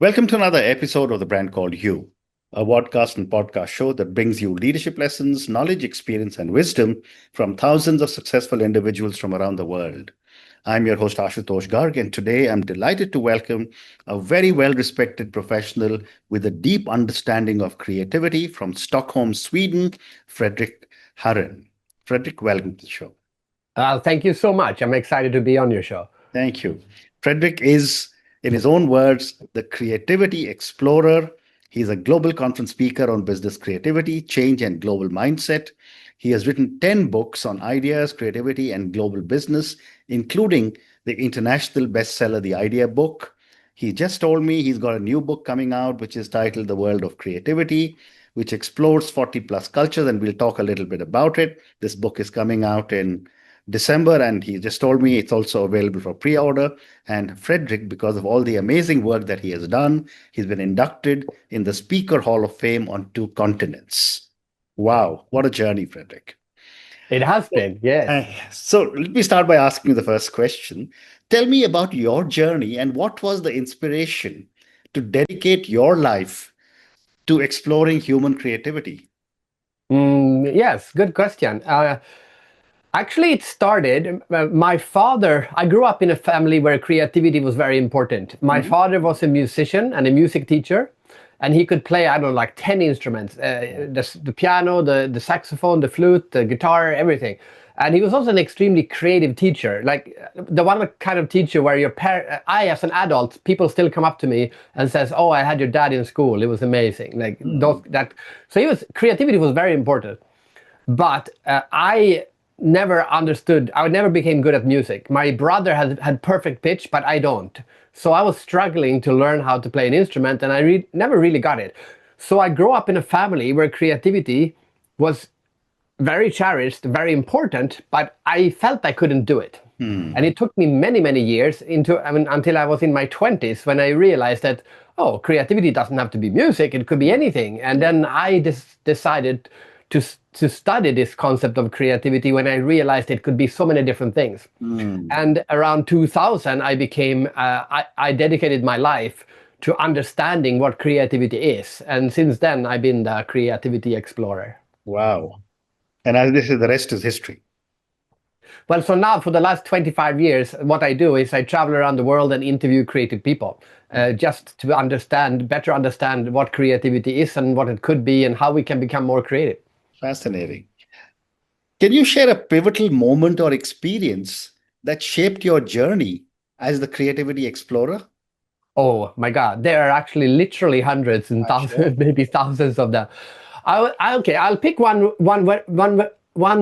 Welcome to another episode of The Brand Called You, a podcast and podcast show that brings you leadership lessons, knowledge, experience, and wisdom from thousands of successful individuals from around the world. I'm your host, Ashutosh Garg, and today I'm delighted to welcome a very well-respected professional with a deep understanding of creativity from Stockholm, Sweden, Fredrik Haren. Fredrik, welcome to the show. Thank you so much. I'm excited to be on your show. Thank you. Fredrik is, in his own words, the creativity explorer. He's a global conference speaker on business creativity, change, and global mindset. He has written 10 books on ideas, creativity, and global business, including the international bestseller, The Idea Book. He just told me he's got a new book coming out, which is titled The World of Creativity, which explores 40 plus cultures, and we'll talk a little bit about it. This book is coming out in December, and he just told me it's also available for pre-order. And Fredrik, because of all the amazing work that he has done, he's been inducted in the Speaker Hall of Fame on 2 continents. Wow, what a journey, Fredrik. It has been, yes. So let me start by asking you the first question. Tell me about your journey and what was the inspiration to dedicate your life to exploring human creativity? Yes, good question. Actually, it started, I grew up in a family where creativity was very important. My father was a musician and a music teacher, and he could play, 10 instruments, the piano, the saxophone, the flute, the guitar, everything. And he was also an extremely creative teacher, like the one kind of teacher where I, as an adult, people still come up to me and says, "Oh, I had your dad in school. It was amazing." So creativity was very important. But I never became good at music. My brother had perfect pitch, but I don't. So I was struggling to learn how to play an instrument, and I never really got it. So I grew up in a family where creativity was very cherished, very important, but I felt I couldn't do it. And it took me many, many years until I was in my 20s when I realized that, creativity doesn't have to be music, it could be anything. And then I decided to study this concept of creativity when I realized it could be so many different things. And around 2000, I dedicated my life to understanding what creativity is. And since then, I've been the creativity explorer. Wow. And as this is, the rest is history. Well, so now for the last 25 years, what I do is I travel around the world and interview creative people, just to better understand what creativity is and what it could be and how we can become more creative. Fascinating. Can you share a pivotal moment or experience that shaped your journey as the creativity explorer? Oh my God, there are actually literally hundreds and thousands, maybe thousands of them. I'll pick one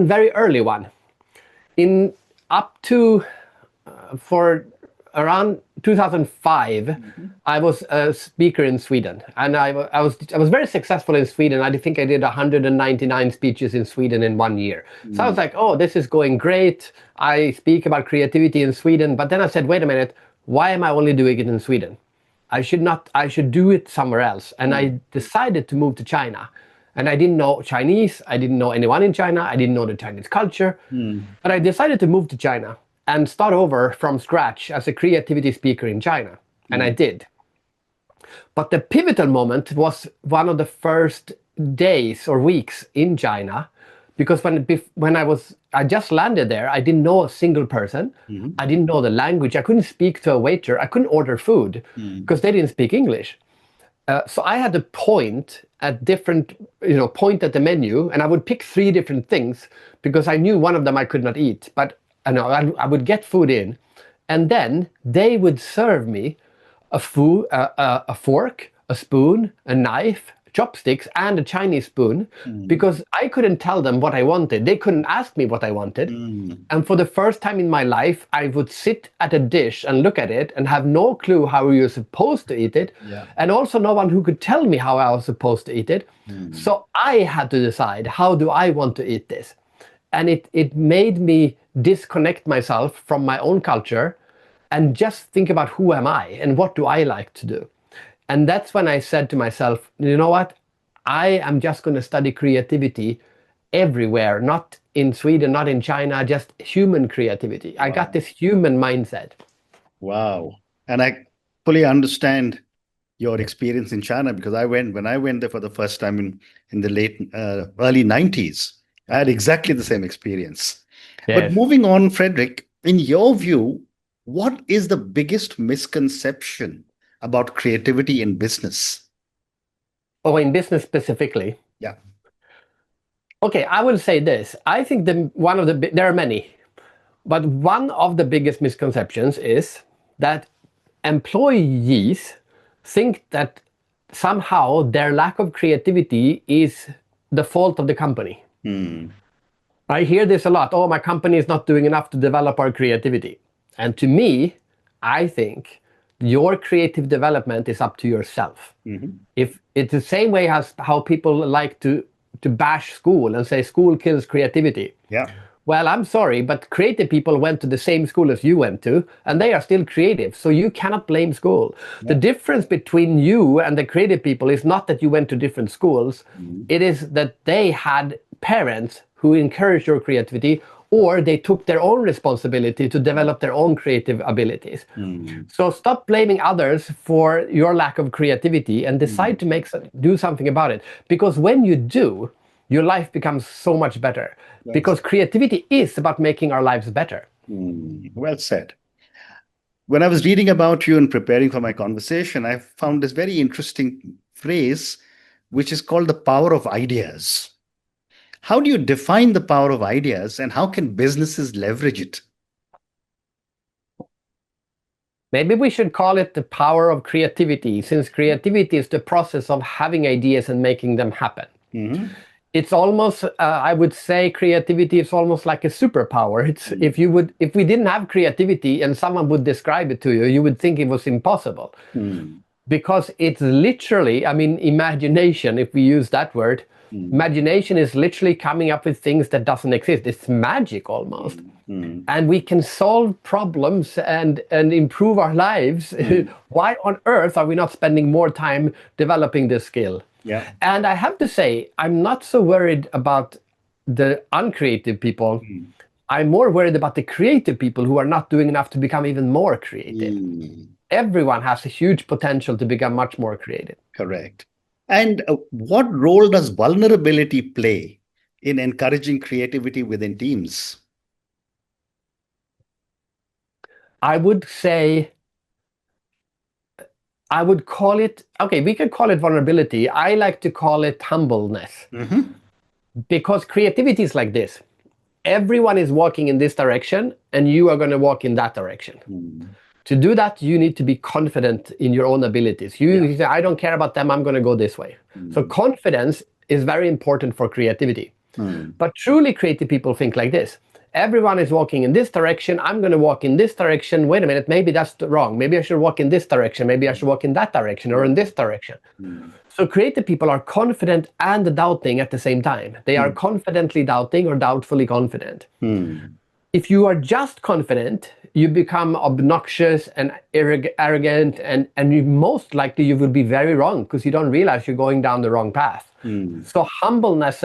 very early one. For around 2005, I was a speaker in Sweden, and I was very successful in Sweden. I think I did 199 speeches in Sweden in 1 year. So I was like, oh, this is going great. I speak about creativity in Sweden, but then I said, wait a minute, why am I only doing it in Sweden? I should do it somewhere else. And I decided to move to China. And I didn't know Chinese. I didn't know anyone in China. I didn't know the Chinese culture. But I decided to move to China and start over from scratch as a creativity speaker in China. And I did. But the pivotal moment was one of the first days or weeks in China, because when I just landed there, I didn't know a single person. I didn't know the language. I couldn't speak to a waiter. I couldn't order food because they didn't speak English. So I had to point at the menu, and I would pick 3 different things because I knew one of them I could not eat. But I would get food in, and then they would serve me a fork, a spoon, a knife, chopsticks, and a Chinese spoon, because I couldn't tell them what I wanted. They couldn't ask me what I wanted. And for the first time in my life, I would sit at a dish and look at it and have no clue how you're supposed to eat it. And also no one who could tell me how I was supposed to eat it. So I had to decide, how do I want to eat this? And it made me disconnect myself from my own culture and just think about who am I and what do I like to do. And that's when I said to myself, you know what? I am just going to study creativity everywhere, not in Sweden, not in China, just human creativity. I got this human mindset. Wow. And I fully understand your experience in China, because when I went there for the first time in the early 90s, I had exactly the same experience. But Yes. moving on, Fredrik, in your view, what is the biggest misconception about creativity in business? Oh, in business specifically. Yeah. Okay, I will say this. I think there are many, but one of the biggest misconceptions is that employees think that somehow their lack of creativity is the fault of the company. Hmm. I hear this a lot. Oh, my company is not doing enough to develop our creativity. And to me, I think your creative development is up to yourself. Mhm. If it's the same way as how people like to bash school and say school kills creativity. Yeah. Well, I'm sorry, but creative people went to the same school as you went to, and they are still creative. So you cannot blame school. The Yeah. difference between you and the creative people is not that you went to different schools. Mhm. It is that they had parents who encouraged your creativity, or they took their own responsibility to develop their own creative abilities. Mhm. So stop blaming others for your lack of creativity and decide to do something about it. Because when you do, your life becomes so much better. Well Because said. creativity is about making our lives better. Well said. When I was reading about you and preparing for my conversation, I found this very interesting phrase, which is called the power of ideas. How do you define the power of ideas and how can businesses leverage it? Maybe we should call it the power of creativity, since creativity is the process of having ideas and making them happen. Mhm. It's almost, I would say, creativity is almost like a superpower. It's if we didn't have creativity and someone would describe it to you, you would think it was impossible. Mm. Because it's literally, I mean, imagination, if we use that word, Mm. imagination is literally coming up with things that doesn't exist. It's magic almost. Mm. And we can solve problems and improve our lives. Mm. Why on earth are we not spending more time developing this skill? Yeah. And I have to say, I'm not so worried about the uncreative people. Mm. I'm more worried about the creative people who are not doing enough to become even more creative. Mm. Everyone has a huge potential to become much more creative. Correct. And what role does vulnerability play in encouraging creativity within teams? I would say, I would call it, okay, we can call it vulnerability. I like to call it humbleness. Mhm. Because creativity is like this. Everyone is walking in this direction, and you are going to walk in that direction. Mm. To do that, you need to be confident in your own abilities. You say, I don't care about them, I'm going to go this way. So confidence is very important for creativity. Mm. But truly creative people think like this. Everyone is walking in this direction. I'm going to walk in this direction. Wait a minute, maybe that's wrong. Maybe I should walk in this direction. Maybe I should walk in that direction or in this direction. Mm. So creative people are confident and doubting at the same time. They are confidently doubting or doubtfully confident. Mm. If you are just confident, you become obnoxious and arrogant, and you most likely you will be very wrong because you don't realize you're going down the wrong path. Mm. So humbleness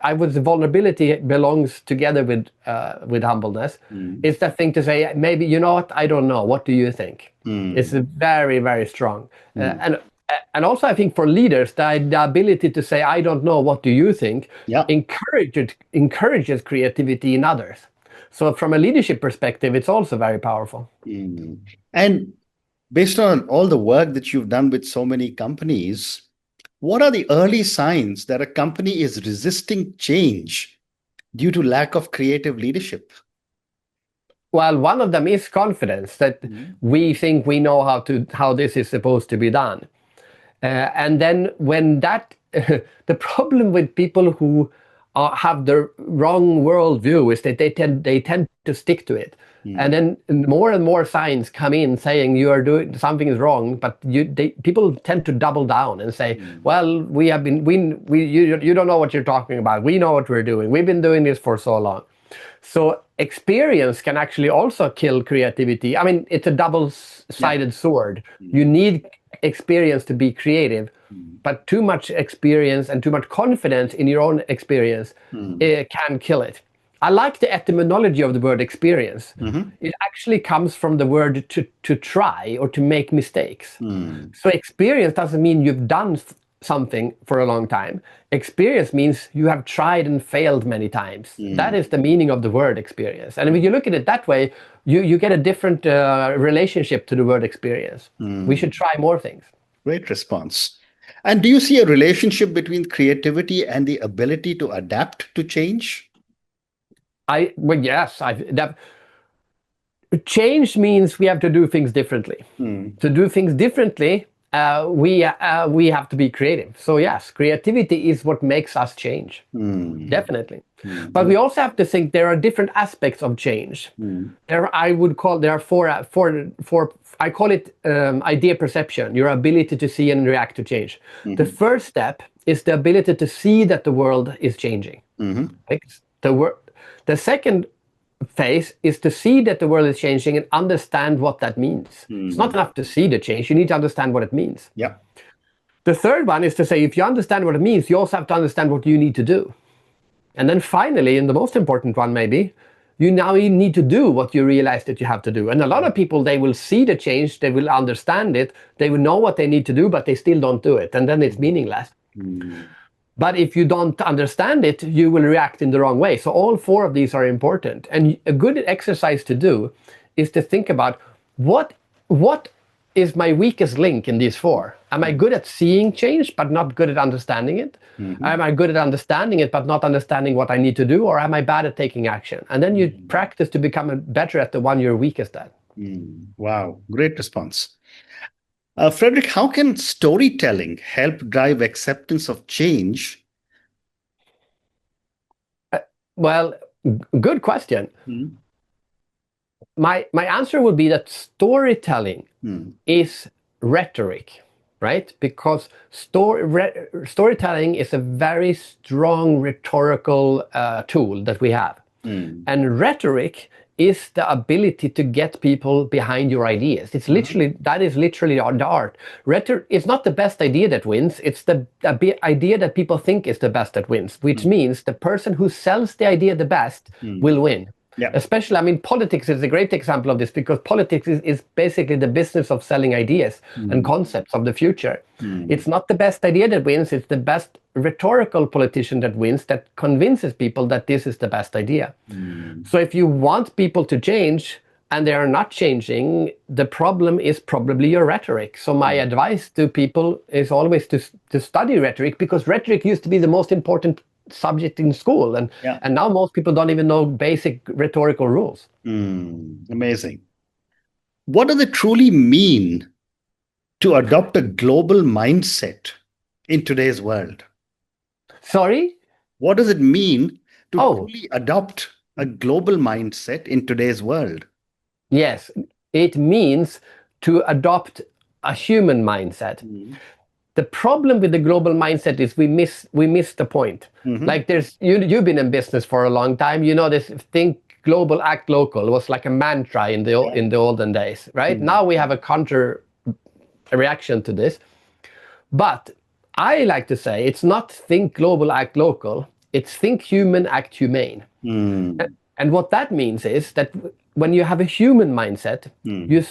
I would say vulnerability belongs together with humbleness. It's that thing to say, maybe, you know what, I don't know. What do you think? It's very, very strong. And also I think for leaders, the ability to say, I don't know, what do you think? Yeah. encourages creativity in others. So from a leadership perspective, it's also very powerful. Mm. And based on all the work that you've done with so many companies, what are the early signs that a company is resisting change due to lack of creative leadership? Well, one of them is confidence, that we think we know how this is supposed to be done. And then when that, the problem with people who have the wrong worldview is that they tend to stick to it. And then more and more signs come in saying you are doing something is wrong, but people tend to double down and say, well, you don't know what you're talking about. We know what we're doing. We've been doing this for so long. So experience can actually also kill creativity. I mean, it's a double-sided sword. You need experience to be creative, but too much experience and too much confidence in your own experience can kill it. I like the etymology of the word experience. It actually comes from the word to try or to make mistakes. So experience doesn't mean you've done something for a long time. Experience means you have tried and failed many times. That is the meaning of the word experience. And if you look at it that way, you get a different relationship to the word experience. We should try more things. Great response. And do you see a relationship between creativity and the ability to adapt to change? Well, yes. Change means we have to do things differently. To do things differently, we have to be creative. So yes, creativity is what makes us change. Definitely. But we also have to think there are different aspects of change. There are four. I call it idea perception, your ability to see and react to change. The first step is the ability to see that the world is changing. The second phase is to see that the world is changing and understand what that means. It's not enough to see the change, you need to understand what it means. Yeah. The third one is to say, if you understand what it means, you also have to understand what you need to do. And then finally, and the most important one maybe, you need to do what you realize that you have to do. And a lot of people, they will see the change, they will understand it, they will know what they need to do, but they still don't do it. And then it's meaningless. But if you don't understand it, you will react in the wrong way. So all four of these are important. And a good exercise to do is to think about what is my weakest link in these four? Am I good at seeing change, but not good at understanding it? Am I good at understanding it, but not understanding what I need to do? Or am I bad at taking action? And then you practice to become better at the one you're weakest at. Wow, great response. Fredrik, how can storytelling help drive acceptance of change? Well, good question. My answer would be that storytelling is rhetoric, right? Because storytelling is a very strong rhetorical tool that we have. And rhetoric is the ability to get people behind your ideas. It's literally, that is literally the art. Rhetoric is not the best idea that wins, it's the idea that people think is the best that wins, which means the person who sells the idea the best will win. Yeah. Especially, I mean, politics is a great example of this, because politics is basically the business of selling ideas and concepts of the future. It's not the best idea that wins, it's the best rhetorical politician that wins, that convinces people that this is the best idea. So if you want people to change and they are not changing, the problem is probably your rhetoric. So my advice to people is always to study rhetoric, because rhetoric used to be the most important subject in school, and now most people don't even know basic rhetorical rules. Amazing. What does it truly mean to adopt a global mindset in today's world? Sorry? What does it mean to truly adopt a global mindset in today's world? Yes, it means to adopt a human mindset. The problem with the global mindset is we miss the point. Like you've been in business for a long time. You know this think global, act local was like a mantra in the olden days, right? Now we have a counter reaction to this. But I like to say it's not think global, act local. It's think human, act humane. And what that means is that when you have a human mindset, you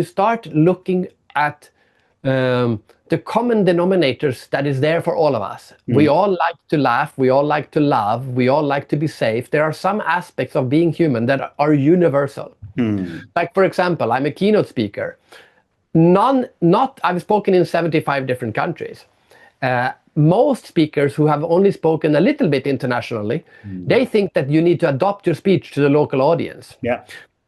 start looking at the common denominators that is there for all of us. We all like to laugh, we all like to love, we all like to be safe. There are some aspects of being human that are universal. Like, for example, I'm a keynote speaker. I've spoken in 75 different countries. Most speakers who have only spoken a little bit internationally, they think that you need to adapt your speech to the local audience.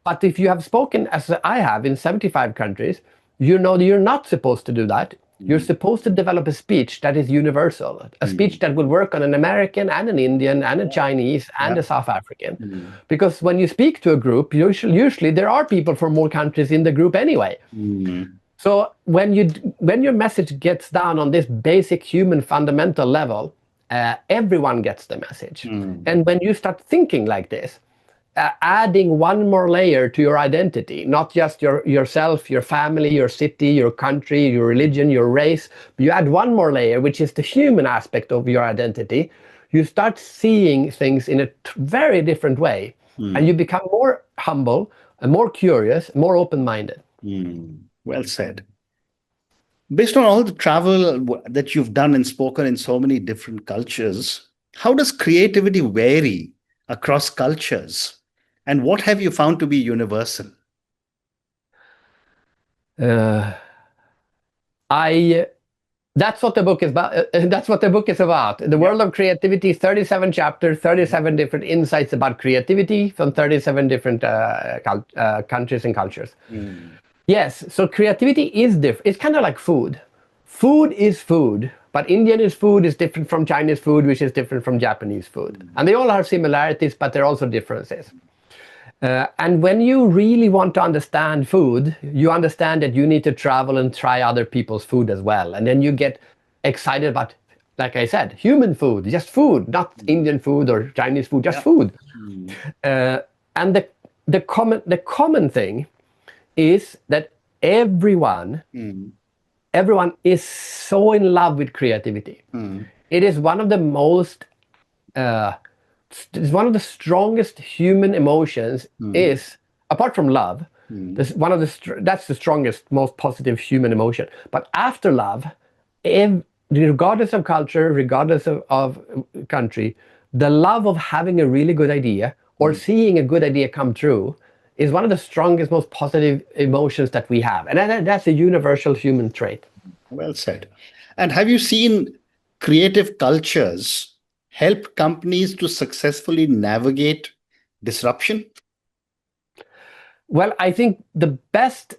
But if you have spoken, as I have, in 75 countries, you know you're not supposed to do that. You're supposed to develop a speech that is universal, a speech that will work on an American and an Indian and a Chinese and a South African. Because when you speak to a group, usually there are people from more countries in the group anyway. So when your message gets down on this basic human fundamental level, everyone gets the message. And when you start thinking like this, adding one more layer to your identity, not just yourself, your family, your city, your country, your religion, your race. You add one more layer, which is the human aspect of your identity. you start seeing things in a very different way. And you become more humble and more curious, more open-minded. Well said. Based on all the travel that you've done and spoken in so many different cultures, how does creativity vary across cultures? And what have you found to be universal? That's what the book is about. That's what the book is about. The World of Creativity, 37 chapters, 37 different insights about creativity from 37 different countries and cultures. Yes, so creativity is different. It's kind of like food. Food is food, but Indian food is different from Chinese food, which is different from Japanese food. And they all have similarities, but there are also differences. And when you really want to understand food, you understand that you need to travel and try other people's food as well. And then you get excited about, like I said, human food, just food, not Indian food or Chinese food, just food. And the common thing is that everyone is so in love with creativity. It is one of the most it's one of the strongest human emotions. Is, apart from love, that's the strongest, most positive human emotion. But after love, regardless of culture, regardless of country, the love of having a really good idea or seeing a good idea come true is one of the strongest, most positive emotions that we have. And that's a universal human trait. Well said. And have you seen creative cultures help companies to successfully navigate disruption? Well, I think the best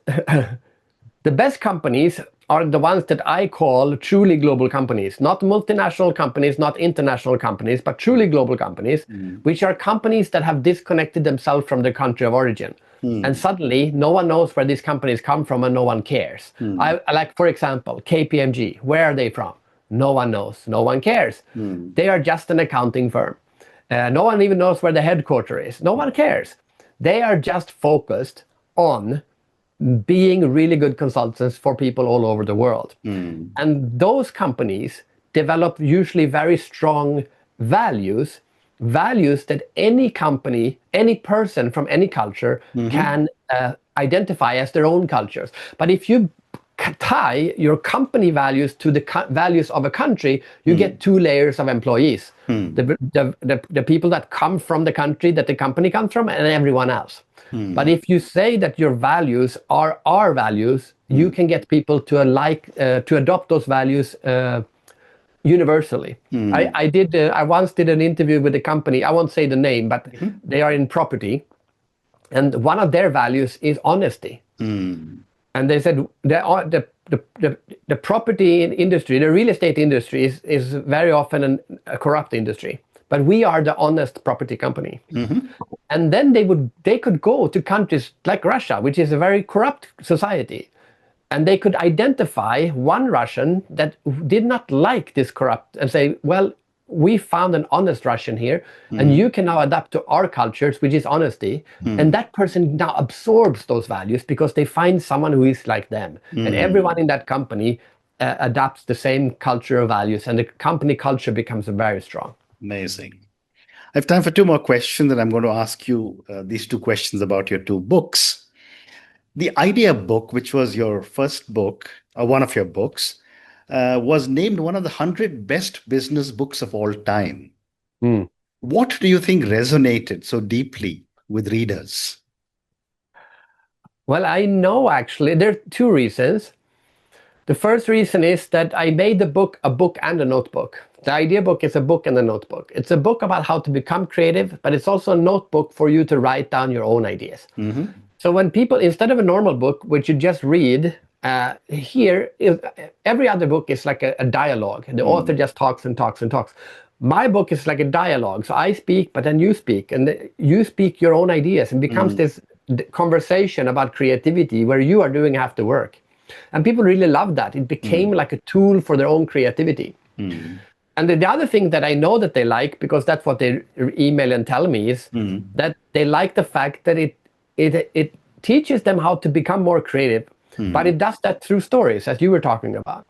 companies are the ones that I call truly global companies, not multinational companies, not international companies, but truly global companies, which are companies that have disconnected themselves from their country of origin. And suddenly, no one knows where these companies come from and no one cares. I like, for example, KPMG. Where are they from? No one knows. No one cares. They are just an accounting firm. No one even knows where the headquarters is. No one cares. They are just focused on being really good consultants for people all over the world. And those companies develop usually very strong values that any company, any person from any culture can identify as their own cultures. But if you tie your company values to the values of a country, you get two layers of employees. The people that come from the country that the company comes from and everyone else. But if you say that your values are our values, you can get people to adopt those values universally. I once did an interview with a company, I won't say the name, but they are in property. And one of their values is honesty. And they said the property industry, the real estate industry is very often a corrupt industry. But we are the honest property company. And then they could go to countries like Russia, which is a very corrupt society. And they could identify one Russian that did not like this corrupt and say, well, we found an honest Russian here, and you can now adapt to our cultures, which is honesty. And that person now absorbs those values because they find someone who is like them. And everyone in that company adapts the same cultural values, and the company culture becomes very strong. Amazing. I have time for two more questions, and I'm going to ask you these two questions about your two books. The Idea book, which was your first book, or one of your books, was named one of the 100 best business books of all time. What do you think resonated so deeply with readers? Well, I know actually there are two reasons. The first reason is that I made the book a book and a notebook. The Idea book is a book and a notebook. It's a book about how to become creative, but it's also a notebook for you to write down your own ideas. So when people, instead of a normal book, which you just read, every other book is like a dialogue. The author just talks and talks and talks. My book is like a dialogue. So I speak, but then you speak, and you speak your own ideas, and becomes this conversation about creativity where you are doing half the work. And people really love that. It became like a tool for their own creativity. And the other thing that I know that they like, because that's what they email and tell me, is that they like the fact that it teaches them how to become more creative, but it does that through stories, as you were talking about.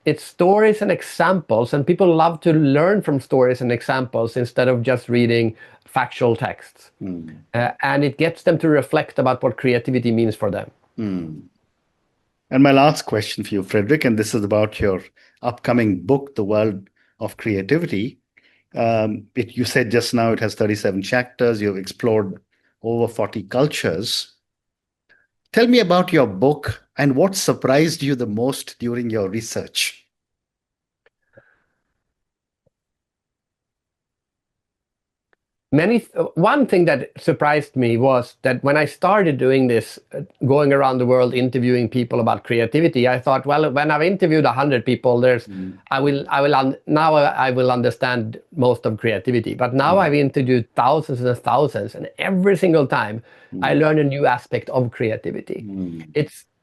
it's stories and examples, and people love to learn from stories and examples instead of just reading factual texts. And it gets them to reflect about what creativity means for them. And my last question for you, Fredrik, and this is about your upcoming book, The World of Creativity. You said just now it has 37 chapters. You've explored over 40 cultures. Tell me about your book and what surprised you the most during your research. One thing that surprised me was that when I started doing this, going around the world interviewing people about creativity, I thought, well, when I've interviewed 100 people, I will understand most of creativity. But now I've interviewed thousands and thousands, and every single time I learn a new aspect of creativity.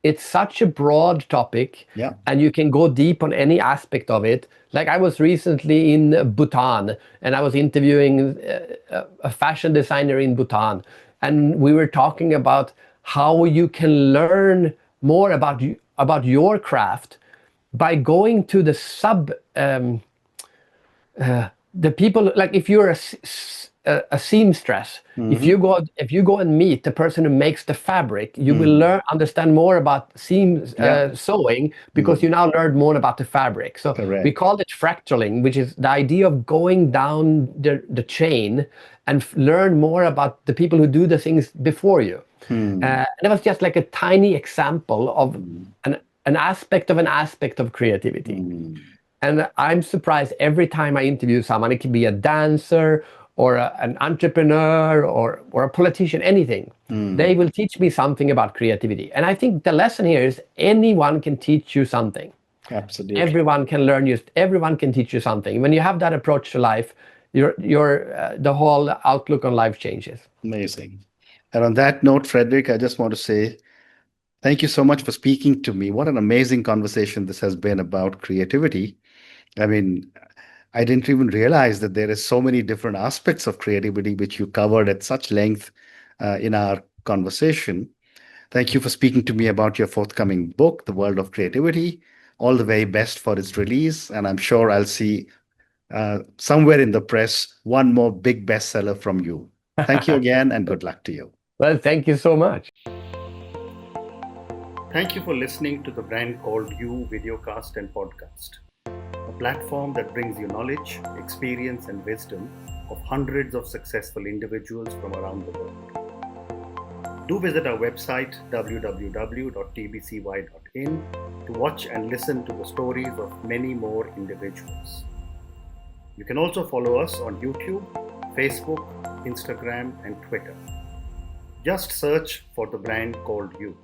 It's such a broad topic, and you can go deep on any aspect of it. Like I was recently in Bhutan, and I was interviewing a fashion designer in Bhutan, and we were talking about how you can learn more about your craft by going to the people. Like if you're a seamstress, if you go and meet the person who makes the fabric, you will understand more about sewing, because you now learn more about the fabric. So we call it fractaling, which is the idea of going down the chain and learn more about the people who do the things before you. And it was just like a tiny example of an aspect of creativity. And I'm surprised every time I interview someone. It can be a dancer or an entrepreneur or a politician, anything. They will teach me something about creativity. And I think the lesson here is anyone can teach you something. Absolutely. Everyone can everyone can teach you something. When you have that approach to life, the whole outlook on life changes. Amazing. And on that note, Fredrik, I just want to say thank you so much for speaking to me. What an amazing conversation this has been about creativity. I mean, I didn't even realize that there is so many different aspects of creativity, which you covered at such length in our conversation. Thank you for speaking to me about your forthcoming book, The World of Creativity. All the very best for its release. And I'm sure I'll see somewhere in the press one more big bestseller from you. Thank you again, and good luck to you. Well, thank you so much. Thank you for listening to the Brand Called You videocast and podcast, a platform that brings you knowledge, experience, and wisdom of hundreds of successful individuals from around the world. Do visit our website www.tbcy.in to watch and listen to the stories of many more individuals. You can also follow us on YouTube, Facebook, Instagram, and Twitter. Just search for The Brand Called You.